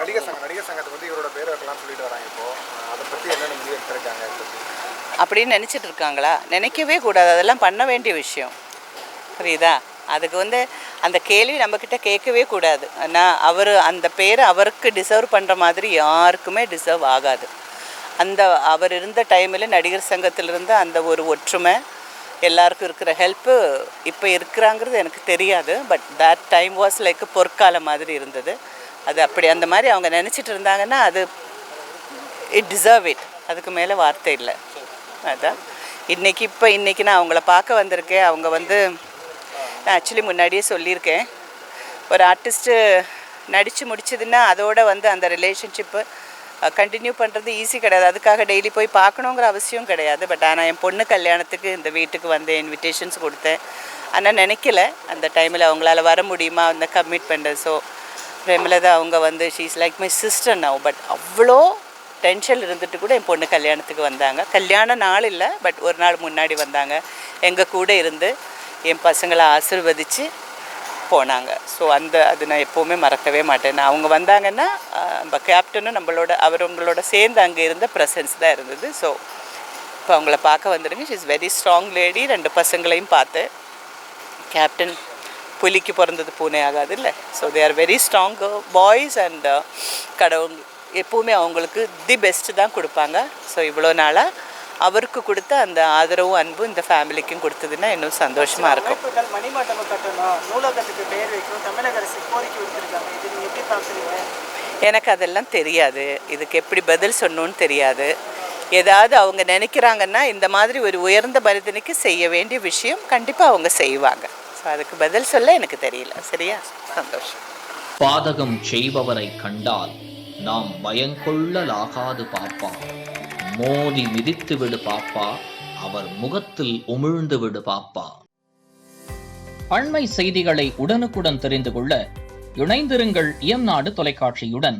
நடிகர் சங்கத்துக்கு வந்து இவரோட பேர் வைக்கலாம்னு சொல்லிட்டு வராங்க. இப்போ அதை பற்றி என்னென்ன முடிவு எடுத்திருக்காங்க அப்படின்னு நினச்சிட்டு இருக்காங்களா? நினைக்கவே கூடாது. அதெல்லாம் பண்ண வேண்டிய விஷயம். புரியுதா? அதுக்கு வந்து அந்த கேள்வி நம்மக்கிட்ட கேட்கவே கூடாது. ஆனால் அந்த பேரை அவருக்கு டிசர்வ் பண்ணுற மாதிரி யாருக்குமே டிசர்வ் ஆகாது. அவர் இருந்த டைமில் நடிகர் சங்கத்தில் இருந்த அந்த ஒரு ஒற்றுமை, எல்லாருக்கும் இருக்கிற ஹெல்ப்பு இப்போ இருக்கிறாங்கிறது எனக்கு தெரியாது. But that time was like பொற்காலம் மாதிரி இருந்தது. அது அப்படி அந்த மாதிரி அவங்க நினச்சிட்டு இருந்தாங்கன்னா அது இட் டிசர்வ் இட். அதுக்கு மேலே வார்த்தை இல்லை. அதான் இன்றைக்கி நான் அவங்கள பார்க்க வந்திருக்கேன். அவங்க வந்து நான் ஆக்சுவலி முன்னாடியே சொல்லியிருக்கேன், ஒரு ஆர்டிஸ்ட்டு நடித்து முடிச்சதுன்னா அதோட வந்து அந்த ரிலேஷன்ஷிப்பு கண்டினியூ பண்ணுறது ஈஸி கிடையாது. அதுக்காக டெய்லி போய் பார்க்கணுங்கிற அவசியம் கிடையாது. பட் ஆனால் என் பொண்ணு கல்யாணத்துக்கு இந்த வீட்டுக்கு வந்து இன்விடேஷன்ஸ் கொடுத்தேன். ஆனால் நினைக்கல அந்த டைமில் அவங்களால வர முடியுமா அந்த கமிட் பண்ணுறது. ஸோ பிரேமலதா அவங்க வந்து she is like my sister now. But அவ்வளோ டென்ஷன் இருந்துட்டு கூட என் பொண்ணு கல்யாணத்துக்கு வந்தாங்க. கல்யாண நாள் இல்லை, பட் ஒரு நாள் முன்னாடி வந்தாங்க. எங்கள் கூட இருந்து என் பசங்களை ஆசீர்வதித்து போனாங்க. ஸோ அது நான் எப்போவுமே மறக்கவே மாட்டேன். அவங்க வந்தாங்கன்னா நம்ம கேப்டனும் அவங்களோட சேர்ந்து அங்கே இருந்த ப்ரெசன்ஸ் தான் இருந்தது. ஸோ இப்போ அவங்கள பார்க்க வந்துடுங்க. She is very strong lady. 2 பசங்களையும் பார்த்தேன். கேப்டன் புலிக்கு பிறந்தது பூனை ஆகாது இல்லை. So they are very strong boys. And கடவுள் எப்போவுமே அவங்களுக்கு தி பெஸ்ட்டு தான் கொடுப்பாங்க. ஸோ இவ்வளோ நாளாக அவருக்கு கொடுத்த அந்த ஆதரவும் அன்பும் இந்த ஃபேமிலிக்கும் கொடுத்ததுன்னா இன்னும் சந்தோஷமாக இருக்கும். எனக்கு அதெல்லாம் தெரியாது. இதுக்கு எப்படி பதில் சொன்னோன்னு தெரியாது. ஏதாவது அவங்க நினைக்கிறாங்கன்னா இந்த மாதிரி ஒரு உயர்ந்த மனிதனுக்கு செய்ய வேண்டிய விஷயம் கண்டிப்பாக அவங்க செய்வாங்க. ஸோ அதுக்கு பதில் சொல்ல எனக்கு தெரியல. சரியா? சந்தோஷம். பாதகம் செய்பவரை கண்டால் நாம் பயங்கொள்ளலாகாது பாப்பா, மோதி மிதித்து விடு பாப்பா, அவர் முகத்தில் உமிழ்ந்து விடு பாப்பா. அண்மை செய்திகளை உடனுக்குடன் தெரிந்து கொள்ள இணைந்திருங்கள் இயம்நாடு தொலைக்காட்சியுடன்.